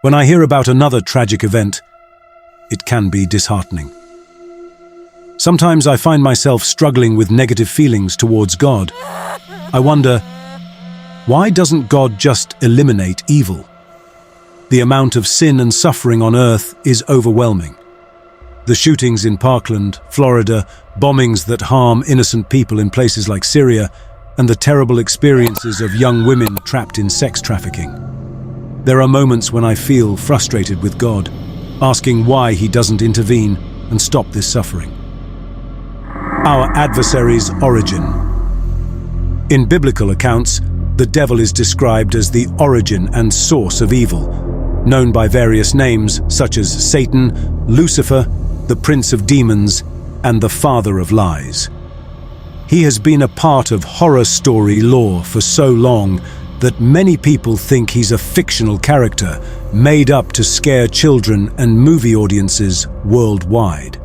When I hear about another tragic event, it can be disheartening. Sometimes I find myself struggling with negative feelings towards God. I wonder, why doesn't God just eliminate evil? The amount of sin and suffering on earth is overwhelming. The shootings in Parkland, Florida, bombings that harm innocent people in places like Syria, and the terrible experiences of young women trapped in sex trafficking. There are moments when I feel frustrated with God, asking why He doesn't intervene and stop this suffering. Our adversary's origin. In biblical accounts, the devil is described as the origin and source of evil, known by various names such as Satan, Lucifer, the prince of demons, and the father of lies. He has been a part of horror story lore for so long that many people think he's a fictional character made up to scare children and movie audiences worldwide.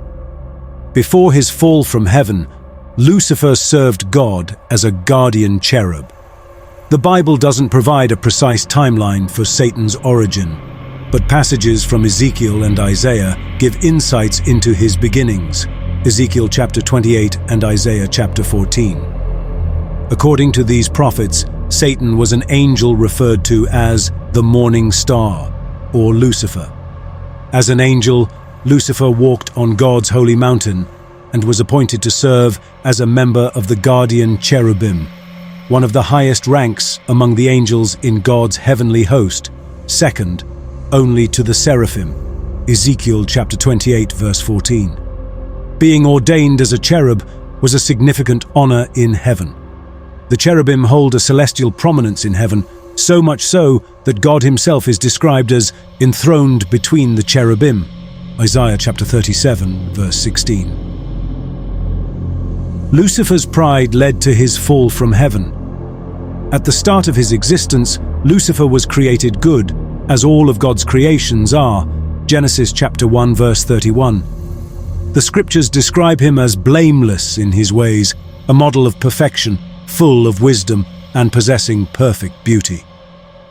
Before his fall from heaven, Lucifer served God as a guardian cherub. The Bible doesn't provide a precise timeline for Satan's origin, but passages from Ezekiel and Isaiah give insights into his beginnings, Ezekiel chapter 28 and Isaiah chapter 14. According to these prophets, Satan was an angel referred to as the morning star, or Lucifer. As an angel, Lucifer walked on God's holy mountain and was appointed to serve as a member of the guardian cherubim, one of the highest ranks among the angels in God's heavenly host, second only to the seraphim, Ezekiel chapter 28 verse 14. Being ordained as a cherub was a significant honor in heaven. The cherubim hold a celestial prominence in heaven, so much so that God himself is described as enthroned between the cherubim, Isaiah chapter 37 verse 16. Lucifer's pride led to his fall from heaven. At the start of his existence, Lucifer was created good, as all of God's creations are, Genesis chapter 1 verse 31. The scriptures describe him as blameless in his ways, a model of perfection, full of wisdom and possessing perfect beauty.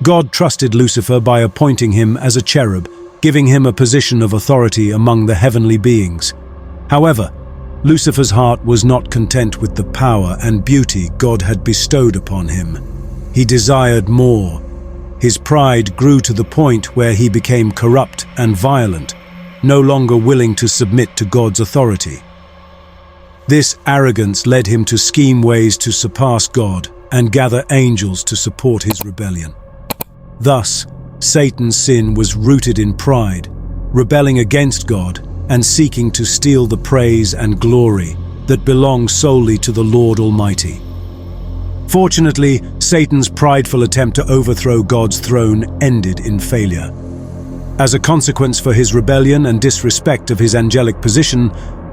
God trusted Lucifer by appointing him as a cherub, giving him a position of authority among the heavenly beings. However, Lucifer's heart was not content with the power and beauty God had bestowed upon him. He desired more. His pride grew to the point where he became corrupt and violent, no longer willing to submit to God's authority. This arrogance led him to scheme ways to surpass God and gather angels to support his rebellion. Thus, Satan's sin was rooted in pride, rebelling against God and seeking to steal the praise and glory that belong solely to the Lord Almighty. Fortunately, Satan's prideful attempt to overthrow God's throne ended in failure. As a consequence for his rebellion and disrespect of his angelic position,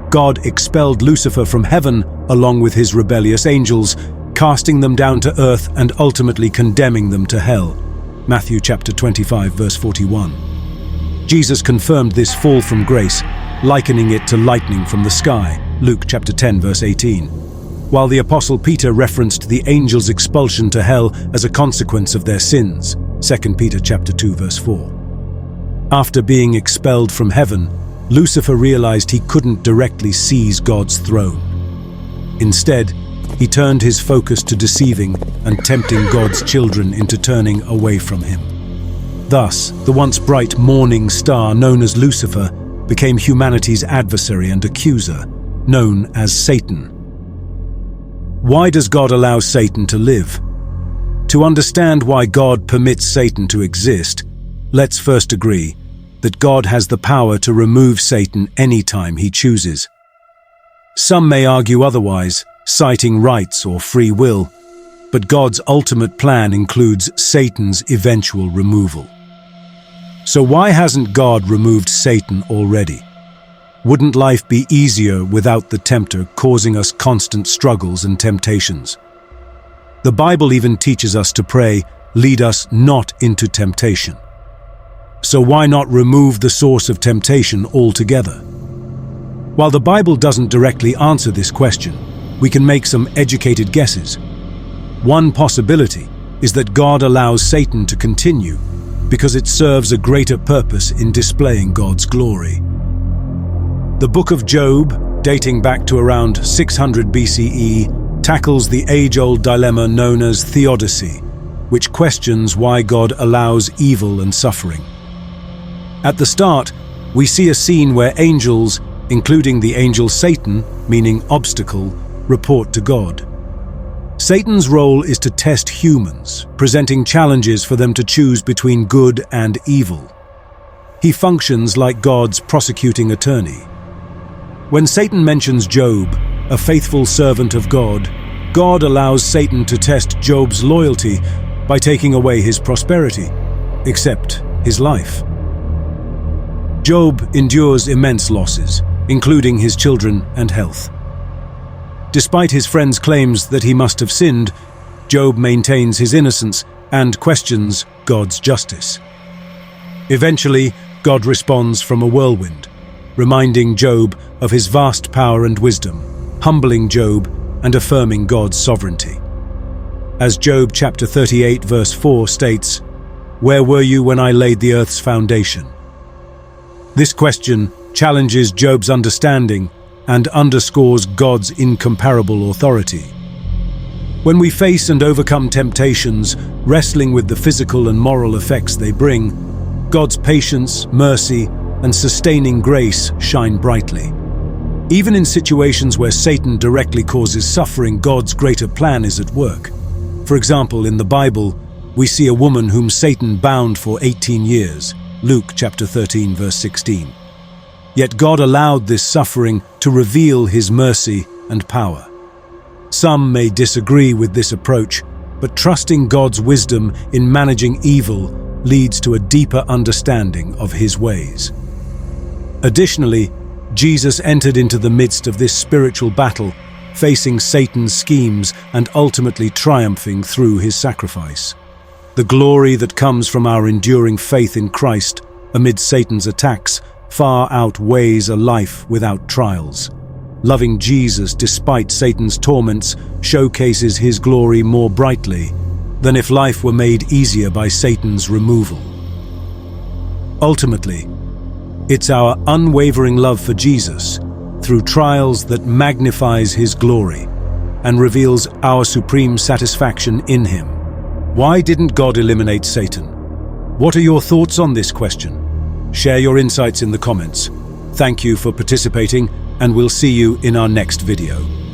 God expelled Lucifer from heaven along with his rebellious angels, casting them down to earth and ultimately condemning them to hell. Matthew chapter 25 verse 41. Jesus confirmed this fall from grace, likening it to lightning from the sky, Luke chapter 10 verse 18. While the Apostle Peter referenced the angels' expulsion to hell as a consequence of their sins, 2 Peter chapter 2 verse 4. After being expelled from heaven, Lucifer realized he couldn't directly seize God's throne. Instead, he turned his focus to deceiving and tempting God's children into turning away from him. Thus, the once bright morning star known as Lucifer became humanity's adversary and accuser, known as Satan. Why does God allow Satan to live? To understand why God permits Satan to exist, let's first agree that God has the power to remove Satan anytime he chooses. Some may argue otherwise, citing rights or free will, but God's ultimate plan includes Satan's eventual removal. So why hasn't God removed Satan already? Wouldn't life be easier without the tempter causing us constant struggles and temptations? The Bible even teaches us to pray, "Lead us not into temptation." So why not remove the source of temptation altogether? While the Bible doesn't directly answer this question, we can make some educated guesses. One possibility is that God allows Satan to continue because it serves a greater purpose in displaying God's glory. The Book of Job, dating back to around 600 BCE, tackles the age-old dilemma known as theodicy, which questions why God allows evil and suffering. At the start, we see a scene where angels, including the angel Satan, meaning obstacle, report to God. Satan's role is to test humans, presenting challenges for them to choose between good and evil. He functions like God's prosecuting attorney. When Satan mentions Job, a faithful servant of God, God allows Satan to test Job's loyalty by taking away his prosperity, except his life. Job endures immense losses, including his children and health. Despite his friends' claims that he must have sinned, Job maintains his innocence and questions God's justice. Eventually, God responds from a whirlwind, reminding Job of his vast power and wisdom, humbling Job and affirming God's sovereignty. As Job chapter 38 verse 4 states, "Where were you when I laid the earth's foundation?" This question challenges Job's understanding and underscores God's incomparable authority. When we face and overcome temptations, wrestling with the physical and moral effects they bring, God's patience, mercy, and sustaining grace shine brightly. Even in situations where Satan directly causes suffering, God's greater plan is at work. For example, in the Bible, we see a woman whom Satan bound for 18 years, Luke chapter 13 verse 16. Yet God allowed this suffering to reveal his mercy and power. Some may disagree with this approach, but trusting God's wisdom in managing evil leads to a deeper understanding of his ways. Additionally, Jesus entered into the midst of this spiritual battle, facing Satan's schemes and ultimately triumphing through his sacrifice. The glory that comes from our enduring faith in Christ amid Satan's attacks far outweighs a life without trials. Loving Jesus despite Satan's torments showcases his glory more brightly than if life were made easier by Satan's removal. Ultimately, it's our unwavering love for Jesus through trials that magnifies his glory and reveals our supreme satisfaction in him. Why didn't God eliminate Satan? What are your thoughts on this question? Share your insights in the comments. Thank you for participating, and we'll see you in our next video.